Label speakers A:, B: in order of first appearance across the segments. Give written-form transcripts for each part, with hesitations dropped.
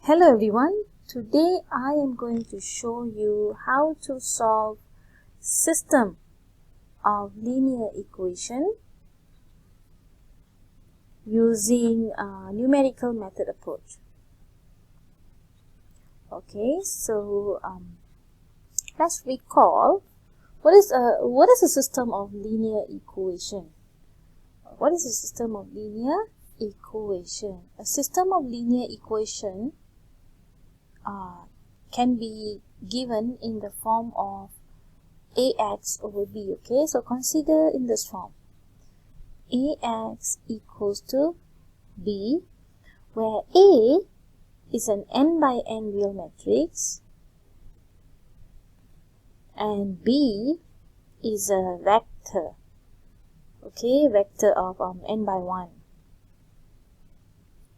A: Hello everyone, today I am going to show you how to solve system of linear equation using a numerical method approach. Okay, so let's recall what is a system of linear equation. What is a system of linear equation? A system of linear equation can be given in the form of ax over b. Okay, so consider in this form: ax equals to b, where a is an n by n real matrix and b is a vector. Okay, vector of n by 1.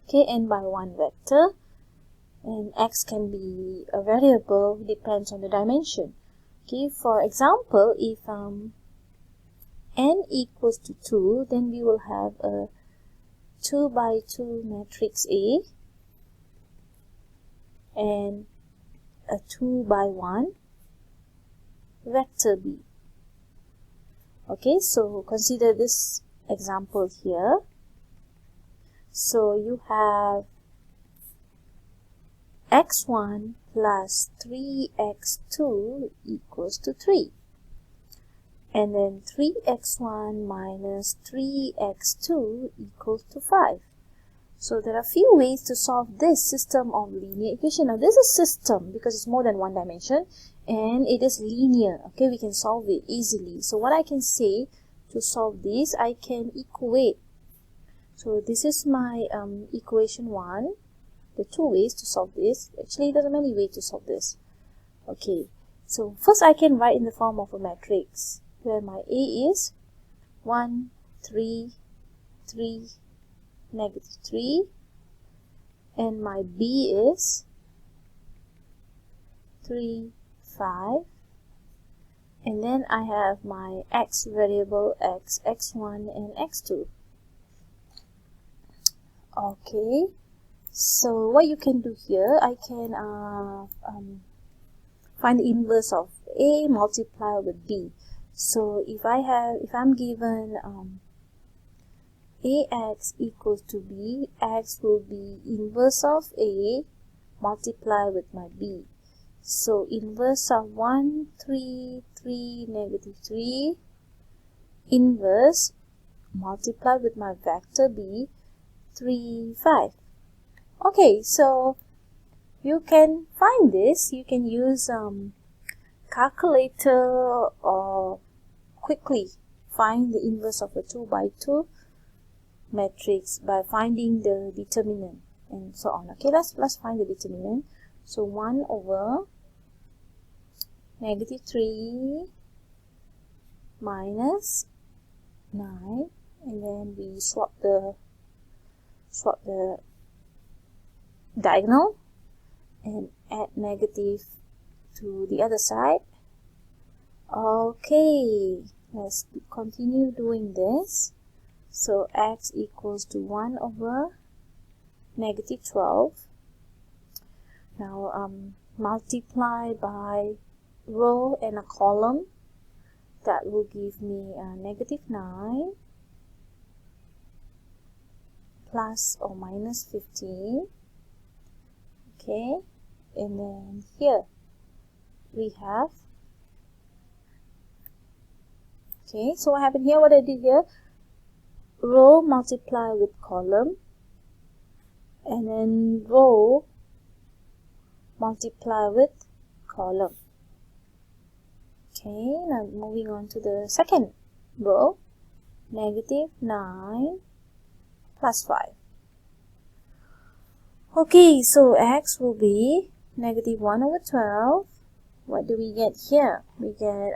A: Okay, n by 1 vector. And x can be a variable, depends on the dimension. Okay, for example, if n equals to 2, then we will have a 2 by 2 matrix A and a 2 by 1 vector B. Okay, so consider this example here. So you have x1 plus 3x2 equals to 3. And then 3x1 minus 3x2 equals to 5. So there are few ways to solve this system of linear equation. Now this is a system because it's more than one dimension and it is linear. Okay, we can solve it easily. So what I can say to solve this, I can equate. So this is my equation 1. There are two ways to solve this. Actually, there are many ways to solve this. Okay, so first I can write in the form of a matrix where my A is 1, 3, 3, negative 3, and my B is 3, 5, and then I have my x variable x, x1 and x2. Okay. So what you can do here, I can find the inverse of A multiply with B. So if I'm given AX equals to B, X will be inverse of A multiply with my B. So inverse of 1, 3, 3, negative 3, inverse multiply with my vector B, 3, 5. Okay, so you can find this. You can use calculator or quickly find the inverse of a 2 by 2 matrix by finding the determinant and so on. Okay, let's find the determinant. So 1 over negative 3 minus 9, and then we swap the diagonal and add negative to the other side. Okay, let's continue doing this. So x equals to 1 over negative 12. Now multiply by row and a column. That will give me negative 9 plus or minus 15. Okay, and then here we have, okay, so what happened here, what I did here, row multiply with column, and then row multiply with column. Okay, now moving on to the second row, negative 9 plus 5. Okay, so x will be negative 1 over 12. What do we get here? We get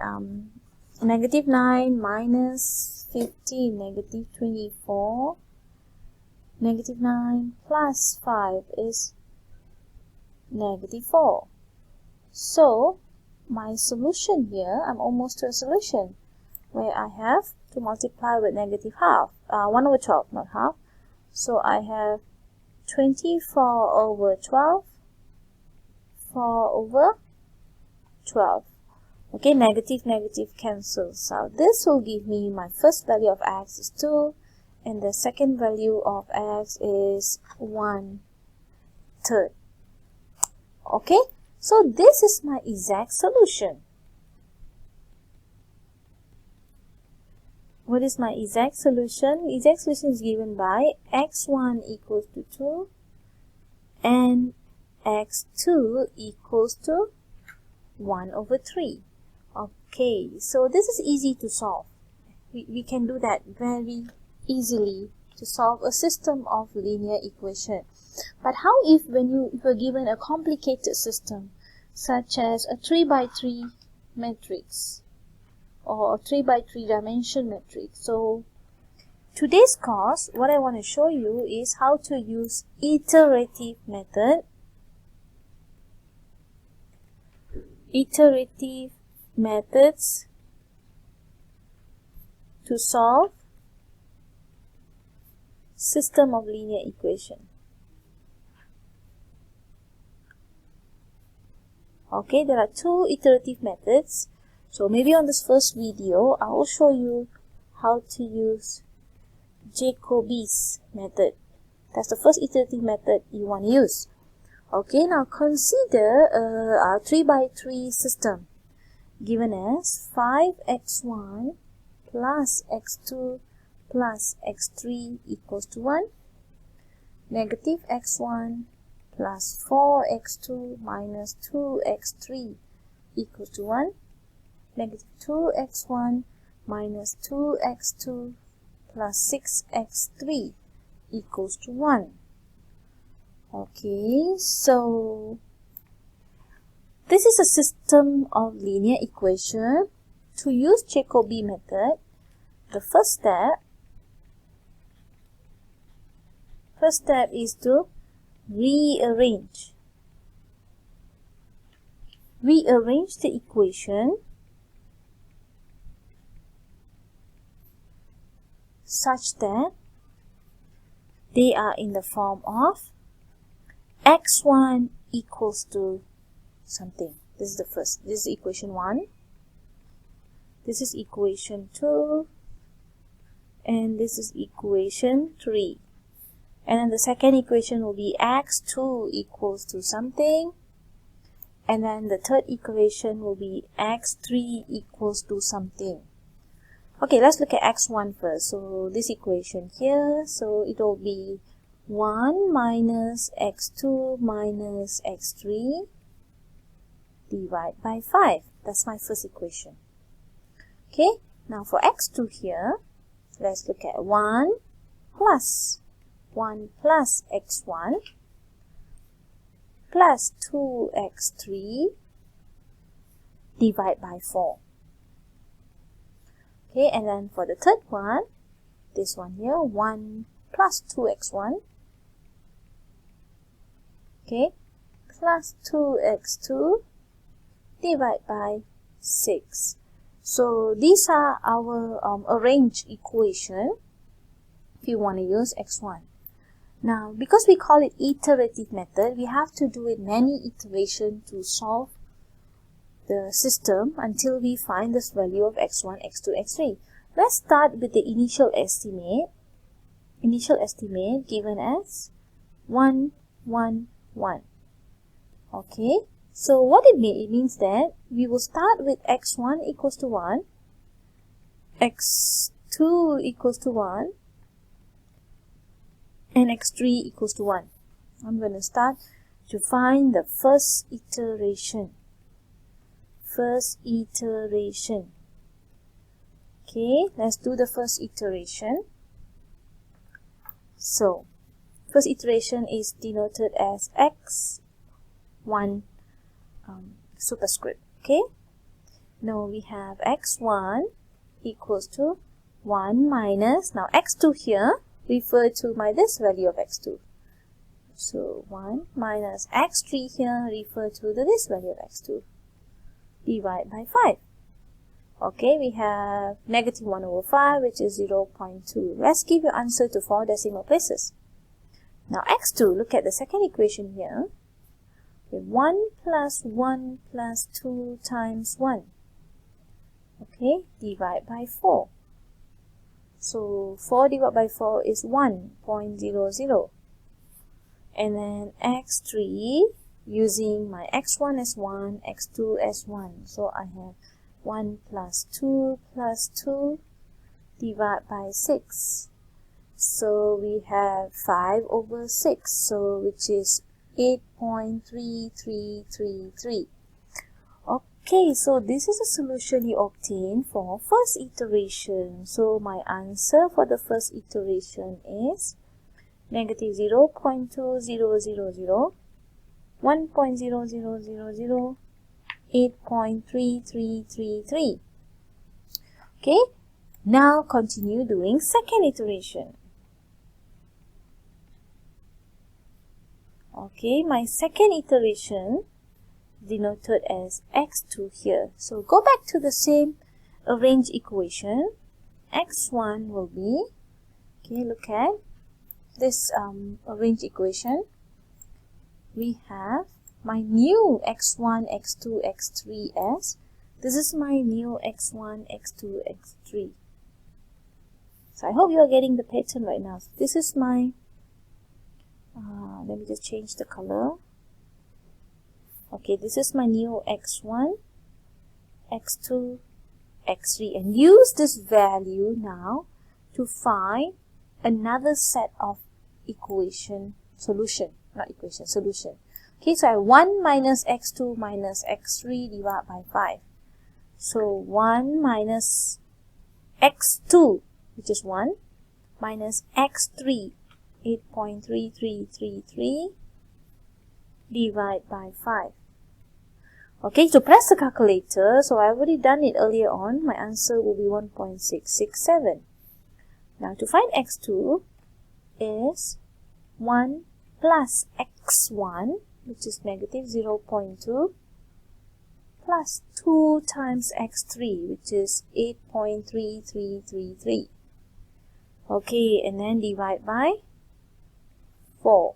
A: negative 9 minus 15, negative 24. Negative 9 plus 5 is negative 4. So my solution here, I'm almost to a solution where I have to multiply with negative half, 1 over 12, not half. So I have 24 over 12 4 over 12. Okay, negative cancels out. This will give me my first value of x is 2, and the second value of x is 1/3. Okay, so this is my exact solution. What is my exact solution? The exact solution is given by x1 equals to 2 and x2 equals to 1/3. Okay, so this is easy to solve. We can do that very easily to solve a system of linear equation. But how if when you are given a complicated system such as a 3x3 matrix or a 3x3 dimension matrix? So today's course, what I want to show you is how to use iterative method. Iterative methods to solve system of linear equation. Okay, there are two iterative methods. So maybe on this first video, I will show you how to use Jacobi's method. That's the first iterative method you want to use. Okay, now consider our 3x3 system given as 5x1 plus x2 plus x3 equals to 1, negative x1 plus 4x2 minus 2x3 equals to 1, negative 2x1 minus 2x2 plus 6x3 equals to 1. Okay, so this is a system of linear equation. To use Jacobi method, the first step is to rearrange the equation such that they are in the form of x1 equals to something. This is the first. This is equation 1. This is equation 2. And this is equation 3. And then the second equation will be x2 equals to something. And then the third equation will be x3 equals to something. Okay, let's look at x1 first. So this equation here, so it will be 1 minus x2 minus x3 divided by 5. That's my first equation. Okay, now for x2 here, let's look at 1 plus x1 plus 2x3 divided by 4. Okay, and then for the third one, this one here, 1 plus 2x1, okay, plus 2x2 divided by 6. So these are our arranged equation if you want to use x1. Now, because we call it iterative method, we have to do it many iterations to solve the system until we find this value of x1, x2, x3. Let's start with the initial estimate. Initial estimate given as 1, 1, 1. Okay, so what it means? It means that we will start with x1 equals to 1, x2 equals to 1, and x3 equals to 1. I'm going to start to find the first iteration. Okay, let's do the first iteration. So, first iteration is denoted as x1 superscript. Okay, now we have x1 equals to 1 minus, now x2 here refer to this value of x2. So 1 minus x3 here refer to this value of x2. Divide by 5. Okay, we have negative 1 over 5, which is 0.2. Let's give your answer to 4 decimal places. Now x2, look at the second equation here. Okay, 1 plus 1 plus 2 times 1. Okay, divide by 4. So 4 divided by 4 is 1.00. And then x3, using my x1 as 1, x2 as 1. So I have 1 plus 2 plus 2 divided by 6. So we have 5 over 6, so which is 8.3333. Okay, so this is a solution you obtain for first iteration. So my answer for the first iteration is negative 0.2000, 1.0000, 8.3333. Okay, now continue doing second iteration. Okay, my second iteration denoted as x2 here. So go back to the same arranged equation. X1 will be, okay, look at this arranged equation. We have my new x1, x2, x3 as, this is my new x1, x2, x3. So I hope you are getting the pattern right now. So this is my, let me just change the color. Okay, this is my new x1, x2, x3, and use this value now to find another set of solution. Okay, so I have 1 minus x2 minus x3 divided by 5. So 1 minus x2, which is 1, minus x3, 8.3333, divided by 5. Okay, so press the calculator. So I've already done it earlier on. My answer will be 1.667. Now to find x2 is 1 plus x1, which is negative 0.2, plus 2 times x3, which is 8.3333. Okay, and then divide by 4.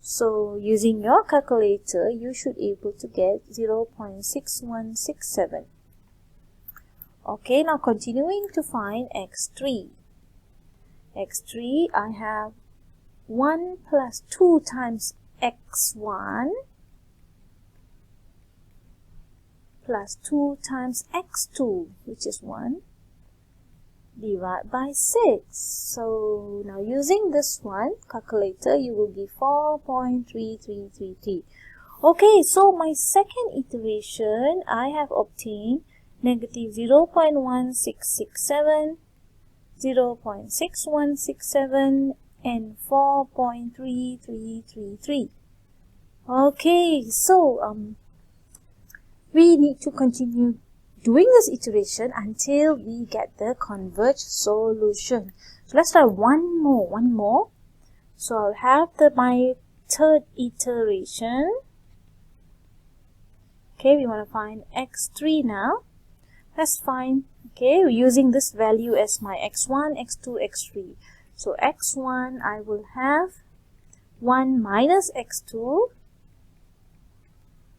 A: So using your calculator, you should be able to get 0.6167. Okay, now continuing to find x3. x3, I have 1 plus 2 times x1 plus 2 times x2, which is 1, divided by 6. So now using this one calculator, you will give 4.3333. Okay, so my second iteration, I have obtained negative 0.1667, 0.6167, and 4.3333. Okay, so we need to continue doing this iteration until we get the converged solution. So let's try one more. So I'll have my third iteration. Okay, we want to find x3 now. Let's find, okay, we're using this value as my x1, x2, x3. So x1, I will have 1 minus x2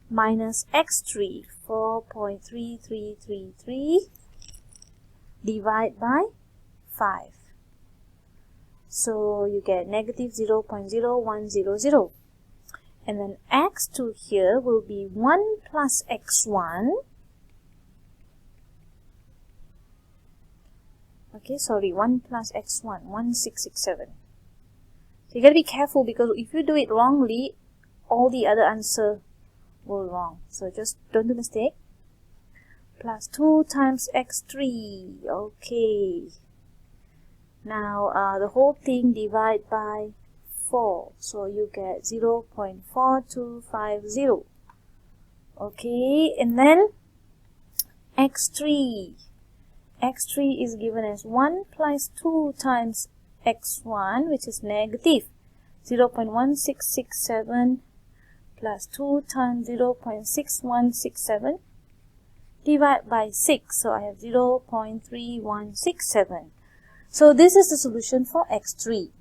A: minus x3, 4.3333, divide by 5. So you get negative 0.0100. And then x2 here will be 1 plus x1. Okay, sorry, 1 plus x1, 1667. So you gotta be careful, because if you do it wrongly, all the other answer will wrong. So just don't do mistake. Plus 2 times x3. Okay. Now the whole thing divide by 4. So you get 0.4250. Okay, and then x3. x3 is given as 1 plus 2 times x1, which is negative 0.1667 plus 2 times 0.6167 divided by 6. So I have 0.3167. So this is the solution for x3.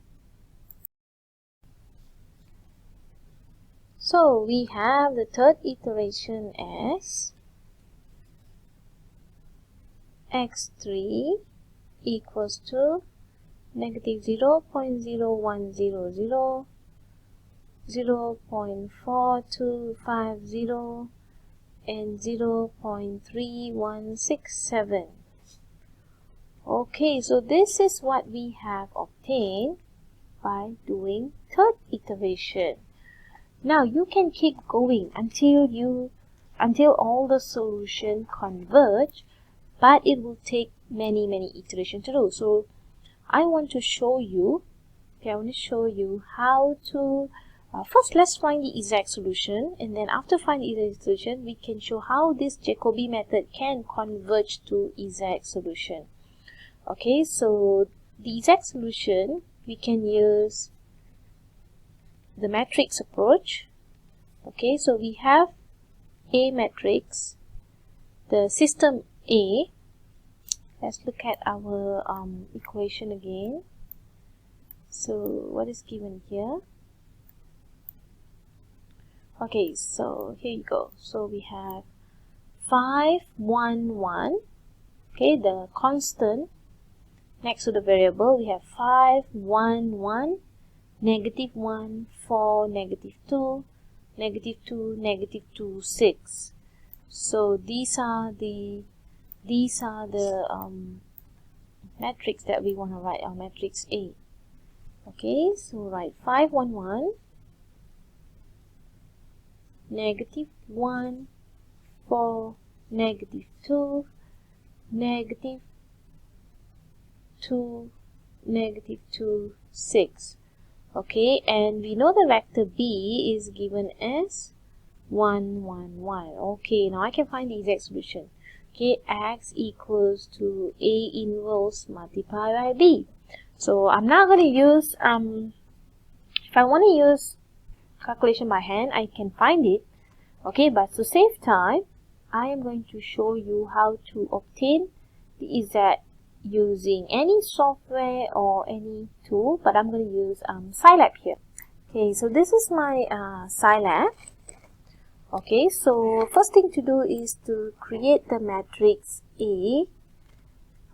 A: So we have the third iteration as x3 equals to negative 0.0100, 0.4250, and 0.3167. Okay, so this is what we have obtained by doing third iteration. Now you can keep going until all the solution converge, but it will take many iterations to do. So I want to show you how to first let's find the exact solution, and then after finding the exact solution we can show how this Jacobi method can converge to exact solution. Okay, so the exact solution we can use the matrix approach. Okay, so we have A matrix, the system A. Let's look at our equation again. So what is given here? Okay, so here you go. So we have 5, 1, 1. Okay, the constant next to the variable, we have 5, 1, 1, negative 1, 4, negative 2, negative 2, negative 2, 6. So these are the matrix that we want to write, our matrix A. Okay, so write 5, 1, 1, negative 1, 4, negative 2, negative 2, negative 2, 6. Okay, and we know the vector B is given as 1, 1, 1. Okay, now I can find the exact solution. Okay, x equals to A inverse multiplied by B. So I'm not going to use, if I want to use calculation by hand, I can find it. Okay, but to save time, I am going to show you how to obtain the exact using any software or any tool, but I'm going to use Scilab here. Okay, so this is my Scilab. Okay, so first thing to do is to create the matrix A.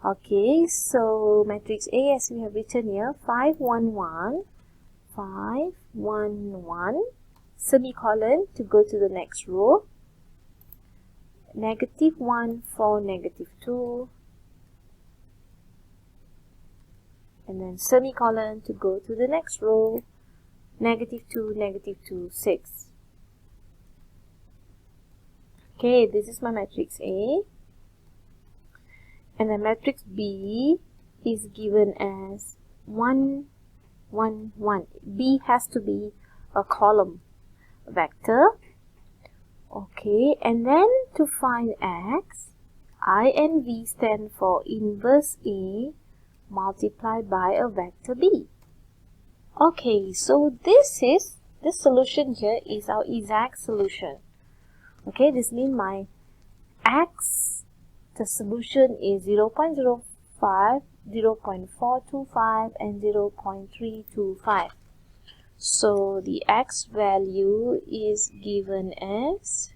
A: Okay, so matrix A as we have written here, 5, 1, 1, 5, 1, 1, semicolon to go to the next row, negative 1, 4, negative 2, and then semicolon to go to the next row, negative 2, negative 2, 6. Okay, this is my matrix A. And the matrix B is given as 1, 1, 1. B has to be a column vector. Okay, and then to find x, I and V stand for inverse A multiplied by a vector B. Okay, so this solution here is our exact solution. Okay, this means my x, the solution is 0.05, 0.425, and 0.325. So the x value is given as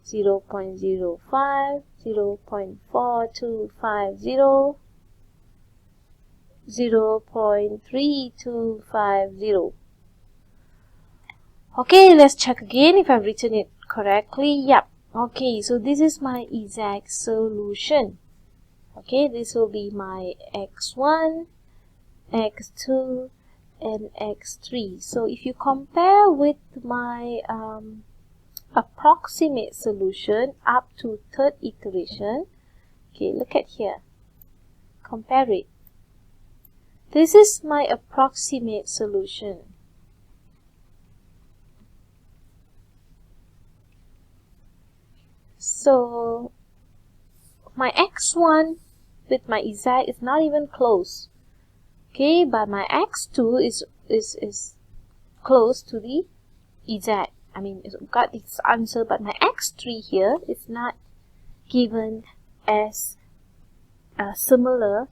A: 0.05, 0.4250, 0.3250. Okay, let's check again if I've written it correctly. Yep. Okay, so this is my exact solution. Okay, this will be my x1, x2, and x3. So if you compare with my approximate solution up to third iteration, okay, look at here. Compare it. This is my approximate solution. So my x1 with my exact is not even close. Okay, but my x2 is close to the exact. I mean, it's got its answer, but my x3 here is not given as similar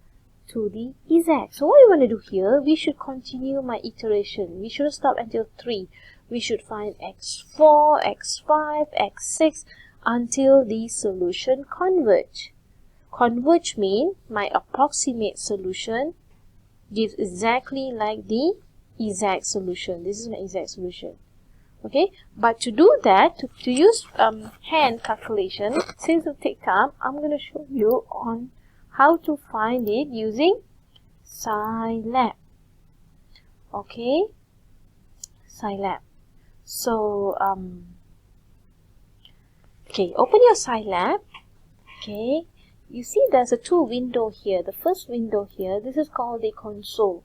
A: to the exact. So what we want to do here, we should continue my iteration. We shouldn't stop until 3. we should find x4, x5, x6 until the solution converge. Converge means my approximate solution gives exactly like the exact solution. This is my exact solution. Okay, but to do that, to use hand calculation, since it takes time, I'm going to show you on how to find it using Scilab. Okay, Scilab. So, okay, open your Scilab. Okay, you see there's a two window here. The first window here, this is called the console.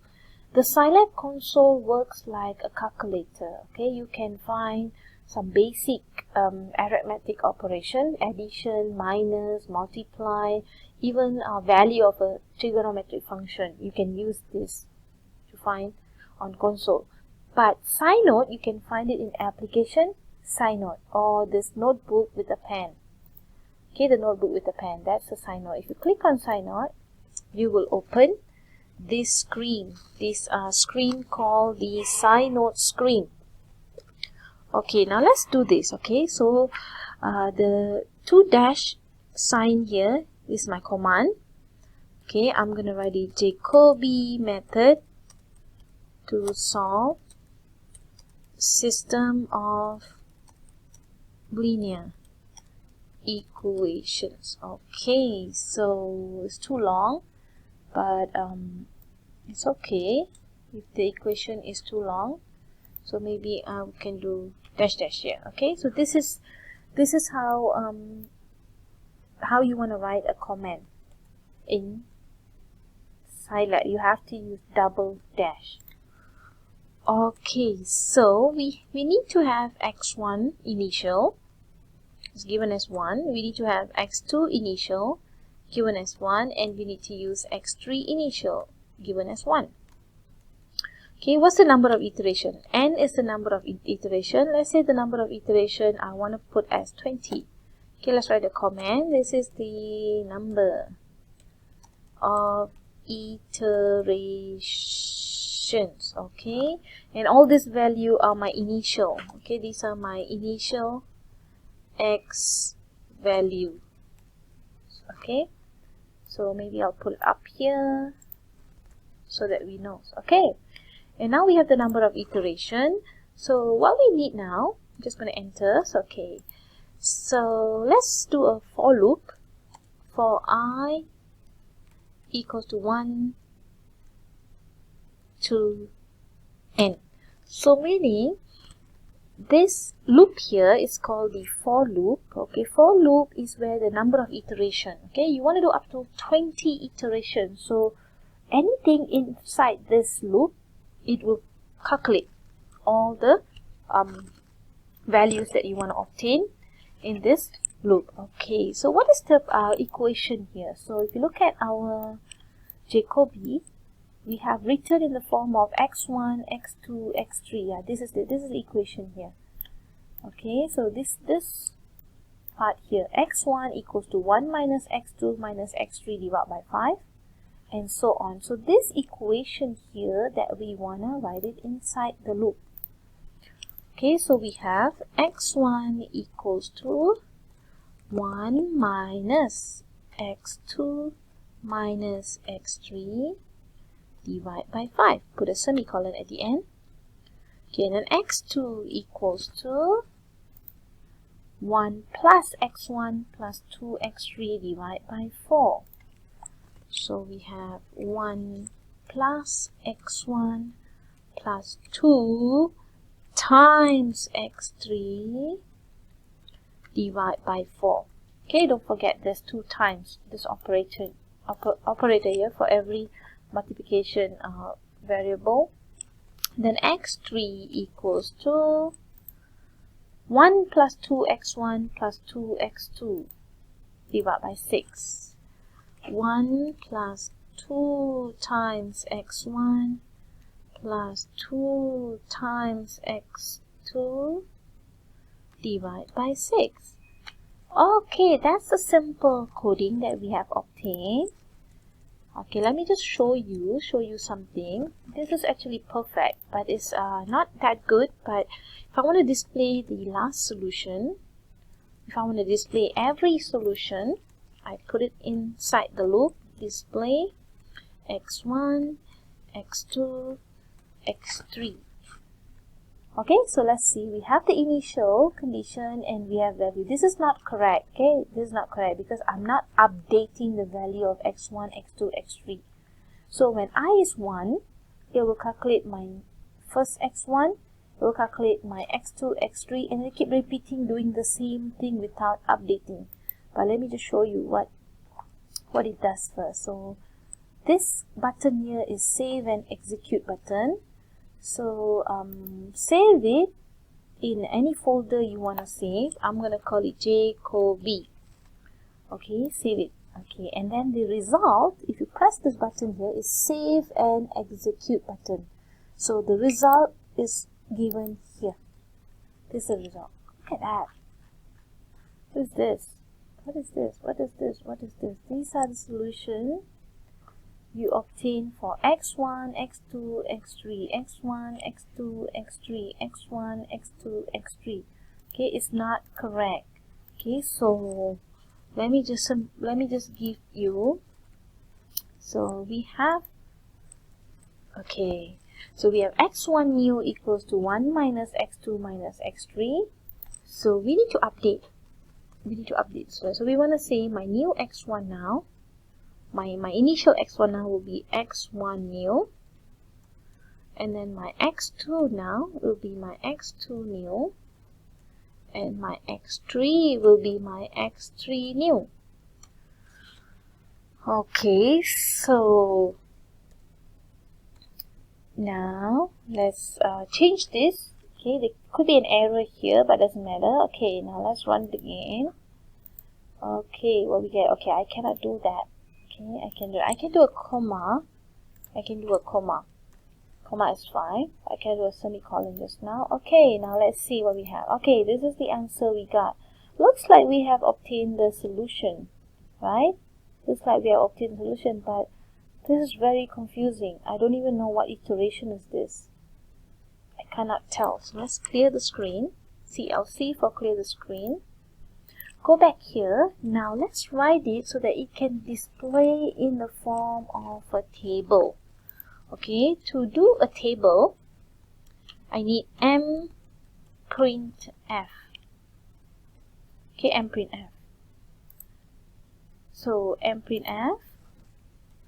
A: The Scilab console works like a calculator. Okay, you can find some basic arithmetic operation, addition, minus, multiply, even a value of a trigonometric function. You can use this to find on console. But Synode, you can find it in application Synode or this notebook with a pen. Okay, the notebook with a pen, that's the Synode. If you click on Synode, you will open this screen, screen called the Synode screen. Okay, now let's do this. Okay, so the 2- sign here is my command. Okay, I'm going to write the Jacobi method to solve system of linear equations. Okay, so it's too long, but it's okay if the equation is too long. So maybe we can do dash here. Okay, so this is how you want to write a comment in Scilab. You have to use double dash. Okay, so we need to have x1 initial is given as 1. We need to have x2 initial given as 1, and we need to use x3 initial given as 1. Okay, what's the number of iteration? N is the number of iteration. Let's say the number of iteration I want to put as 20. Okay, let's write a comment. This is the number of iterations. Okay, and all this value are my initial. Okay, these are my initial x value. Okay, so maybe I'll put it up here so that we know. Okay, and now we have the number of iteration. So what we need now, I'm just going to enter. So, okay, so let's do a for loop for I equals to 1 to n. So meaning this loop here is called the for loop. Okay, for loop is where the number of iteration. Okay, you want to do up to 20 iterations. So anything inside this loop, it will calculate all the values that you want to obtain in this loop. Okay, so what is the equation here? So if you look at our Jacobi, we have written in the form of x1, x2, x3. Yeah, this is the equation here. Okay, so this part here, x1 equals to 1 minus x2 minus x3 divided by 5, and so on. So this equation here that we want to write it inside the loop. Okay, so we have x1 equals to 1 minus x2 minus x3 divided by 5. Put a semicolon at the end. Okay, and then x2 equals to 1 plus x1 plus 2x3 divided by 4. So we have 1 plus x1 plus 2 times x3 divided by 4. Okay, don't forget there's 2 times this operator here for every multiplication variable. Then x3 equals to 1 plus 2x1 plus 2x2 divided by 6. 1 plus 2 times x1 plus 2 times x2 divided by 6. Okay, that's the simple coding that we have obtained. Okay, let me just show you something. This is actually perfect, but it's not that good. But if I want to display the last solution, if I want to display every solution, I put it inside the loop, display x1, x2, x3. Okay, so let's see. We have the initial condition and we have value. This is not correct. Okay, this is not correct because I'm not updating the value of x1, x2, x3. So when I is 1, it will calculate my first x1, it will calculate my x2, x3, and it keep repeating, doing the same thing without updating. But let me just show you what it does first. So this button here is save and execute button. So save it in any folder you want to save. I'm going to call it Jacobi. Okay, save it. Okay, and then the result, if you press this button here, is save and execute button. So the result is given here. This is the result. Look at that. What is this? What is this? What is this? What is this? These are the solutions you obtain for x1, x2, x3, x1, x2, x3, x1, x2, x3. Okay, it's not correct. Okay, so let me just give you. So we have, okay, so we have x1 new equals to 1 minus x2 minus x3. So we need to update. So we want to say my new x1 now. My initial x1 now will be x1 new, and then my x2 now will be my x2 new, and my x3 will be my x3 new. Okay, so now let's change this. Okay, there could be an error here, but doesn't matter. Okay, now let's run it again. Okay, what we get? Okay, I cannot do that. Okay, I can do a comma. Comma is fine. I can do a semicolon just now. Okay, now let's see what we have. Okay, this is the answer we got. Looks like we have obtained the solution, right? Looks like we have obtained the solution, but this is very confusing. I don't even know what iteration is this. I cannot tell. So let's clear the screen. CLC for clear the screen. Go back here. Now let's write it so that it can display in the form of a table. Okay, to do a table, I need mprintf. Okay, mprintf. So mprintf,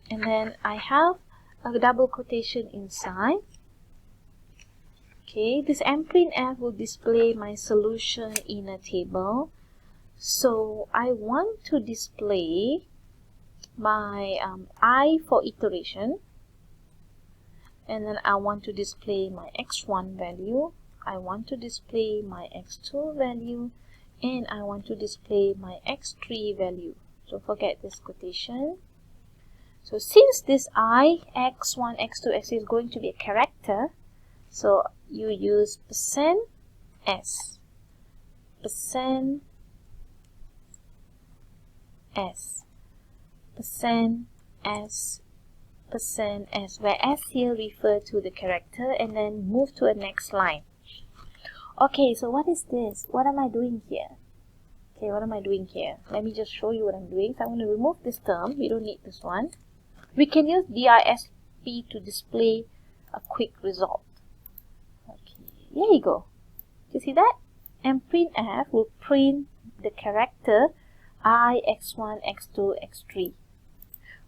A: and then I have a double quotation inside. Okay, this mprintf will display my solution in a table. So I want to display my I for iteration, and then I want to display my x1 value, I want to display my x2 value, and I want to display my x3 value. So forget this quotation. So since this I, x1, x2, x3 is going to be a character, so you use %s, %s, %s, where s here refer to the character, and then move to the next line. Okay, so what is this? What am I doing here? Okay, what am I doing here? Let me just show you what I'm doing. So I'm going to remove this term. We don't need this one. We can use DISP to display a quick result. Okay, there you go. Do you see that? And printf will print the character I, x1, x2, x3.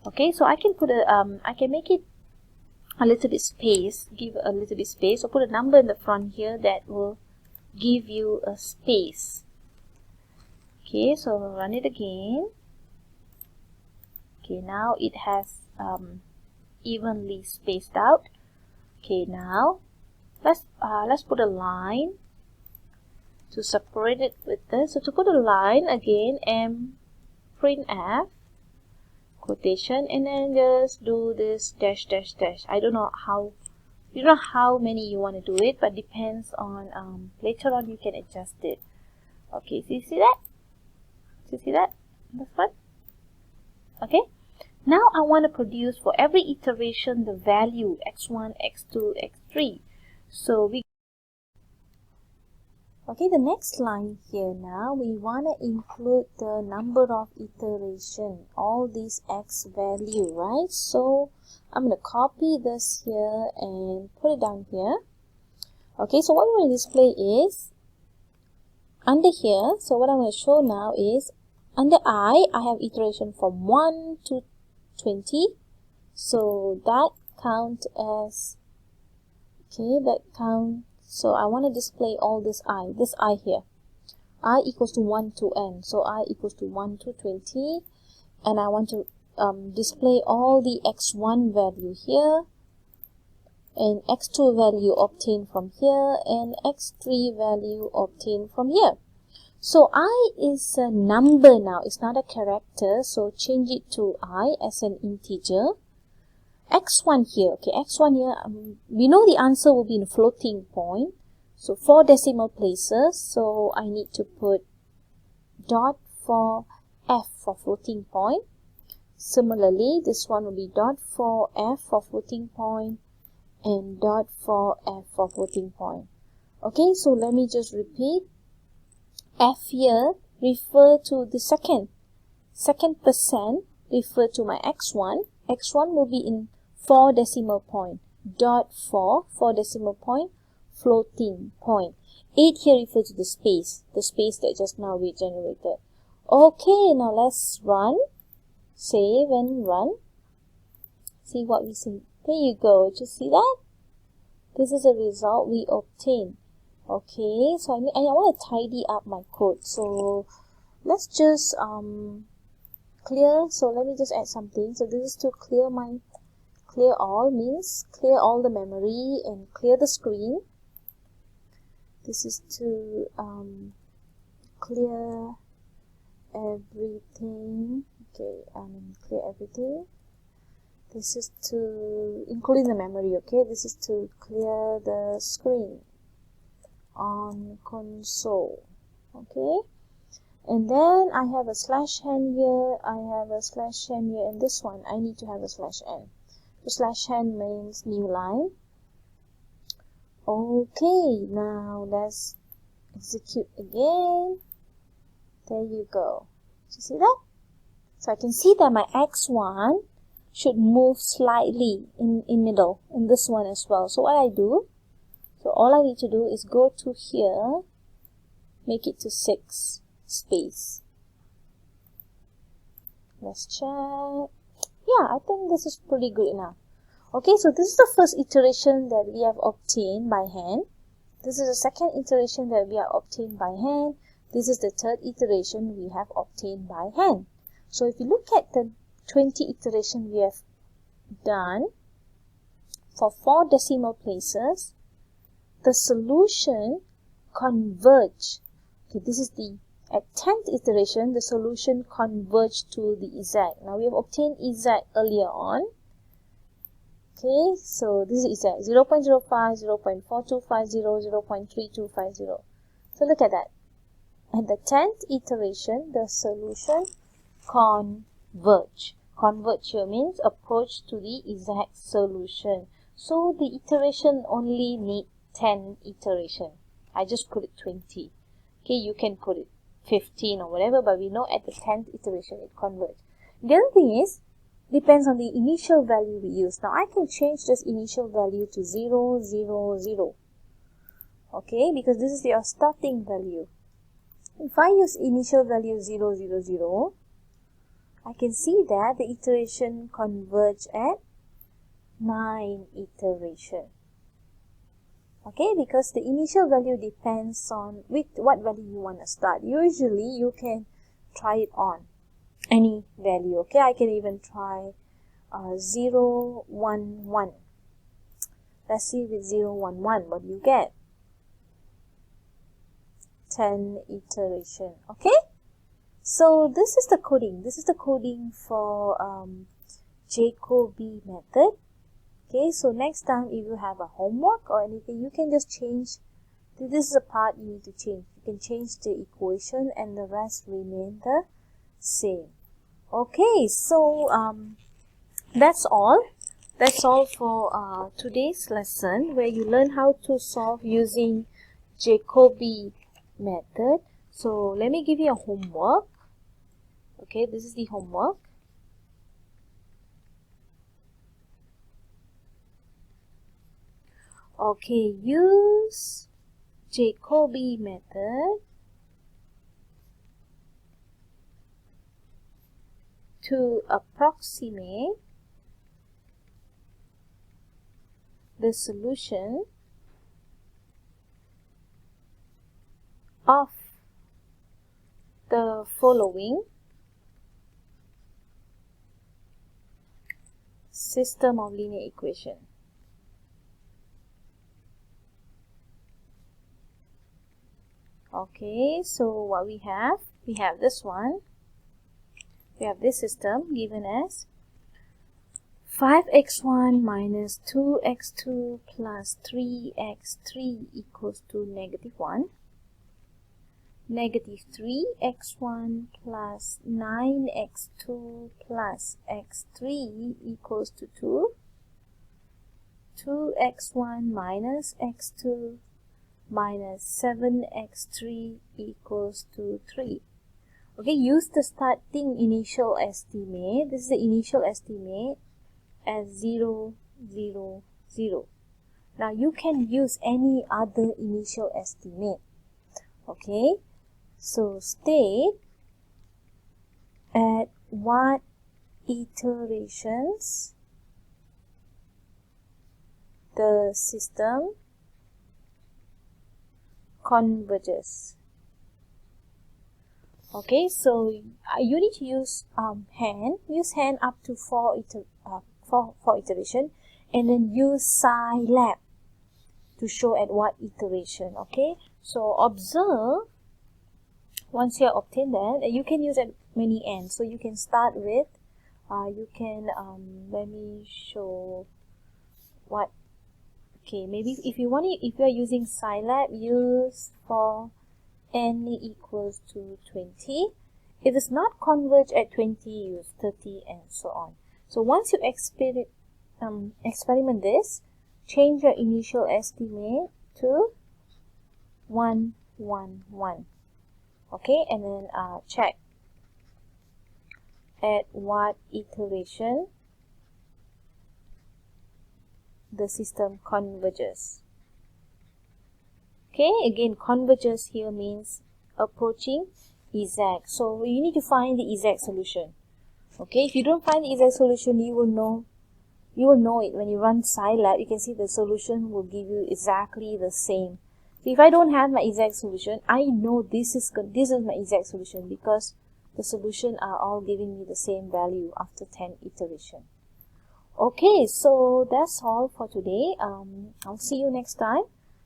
A: Okay, so I can put a I can make it a little bit space, give a little bit space, so put a number in the front here that will give you a space. Okay, so run it again. Okay, now it has evenly spaced out. Okay, now let's put a line to separate it with this. So to put a line again, printf quotation, and then just do this dash dash dash. I don't know how many you want to do it, but depends on later on you can adjust it. Okay, so you see that? This one? Okay, Now I want to produce for every iteration the value x1, x2, x3. So okay, the next line here now, we want to include the number of iteration, all these x value, right? So I'm going to copy this here and put it down here. Okay, so what we want to display is under here. So what I'm going to show now is under I have iteration from 1 to 20. So that count as, okay, that count. So I want to display all this I here. I equals to 1 to n. So I equals to 1 to 20. And I want to display all the x1 value here, and x2 value obtained from here, and x3 value obtained from here. So I is a number now, it's not a character, so change it to I as an integer. x1 here, okay, x1 here, we know the answer will be in floating point, so 4 decimal places, so I need to put dot for f for floating point. Similarly, this one will be dot for f for floating point and dot for f for floating point. Okay, so let me just repeat. F here refer to the second percent refer to my x1. x1 will be in 4 decimal point. Dot for 4 decimal point, floating point. 8 here refers to the space that just now we generated. Okay, now let's run. Save and run. See what we see. There you go. Did you see that? This is the result we obtained. Okay, so I want to tidy up my code. So let's just clear. So let me just add something. So this is to clear all means clear all the memory and clear the screen. This is to clear everything. Okay, clear everything. This is to including the memory. Okay, this is to clear the screen on console. Okay, and then I have a /n here, I have a /n here, and this one I need to have a /n. The /n means new line. Okay, now let's execute again. There you go. Did you see that? So I can see that my x1 should move slightly in middle, in this one as well. So what I do, so all I need to do is go to here, make it to 6 space. Let's check. Yeah, I think this is pretty good enough. Okay, so this is the first iteration that we have obtained by hand. This is the second iteration that we have obtained by hand. This is the third iteration we have obtained by hand. So if you look at the 20 iteration we have done for 4 decimal places, the solution converge. Okay, this is the at 10th iteration, the solution converged to the exact. Now we have obtained exact earlier on. Okay, so this is exact 0.05, 0.4250, 0.3250. So look at that. At the 10th iteration, the solution converge. Converge here means approach to the exact solution. So the iteration only need 10 iteration. I just put it 20. Okay, you can put it 15 or whatever, but we know at the 10th iteration it converges. The other thing is, depends on the initial value we use. Now I can change this initial value to 0, 0, 0. Okay, because this is your starting value. If I use initial value 0, 0, 0, I can see that the iteration converge at 9 iteration. Okay, because the initial value depends on with what value you want to start. Usually you can try it on any value. Okay, I can even try 0, 1, 1. Let's see with 0, 1, 1 what do you get. 10 iteration. Okay, so this is the coding. This is the coding for Jacobi method. Okay, so next time if you have a homework or anything, you can just change. This is a part you need to change. You can change the equation and the rest remain the same. Okay, so that's all. That's all for today's lesson, where you learn how to solve using Jacobi method. So let me give you a homework. Okay, this is the homework. Okay, use Jacobi method to approximate the solution of the following system of linear equation. Okay, so what we have this one. We have this system given as 5x1 minus 2x2 plus 3x3 equals to -1. Negative 3x1 plus 9x2 plus x3 equals to 2. 2x1 minus x2 minus 7x3 equals to 3. Okay, use the starting initial estimate. This is the initial estimate as 0, 0, 0. Now you can use any other initial estimate. Okay, so state at what iterations the system converges. Okay, so you need to use hand up to 4 iteration, and then use Scilab to show at what iteration. Okay, so observe. Once you have obtained that, you can use at many ends. So you can start with let me show what. Okay, maybe if you are using Scilab, use for n equals to 20. If it's not converge at 20, use 30 and so on. So once you experiment this, change your initial estimate to 1, 1, 1. Okay, and then check at what iteration the system converges. Okay, again, converges here means approaching exact. So you need to find the exact solution. Okay, if you don't find the exact solution, you will know it when you run Scilab. You can see the solution will give you exactly the same. So if I don't have my exact solution, I know this is my exact solution, because the solution are all giving me the same value after 10 iteration. Okay, so that's all for today. I'll see you next time.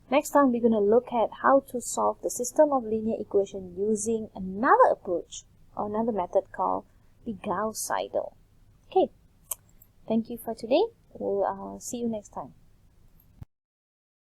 A: Next time we're going to look at how to solve the system of linear equation using another approach or another method called the Gauss cycle. Okay, thank you for today. We'll see you next time.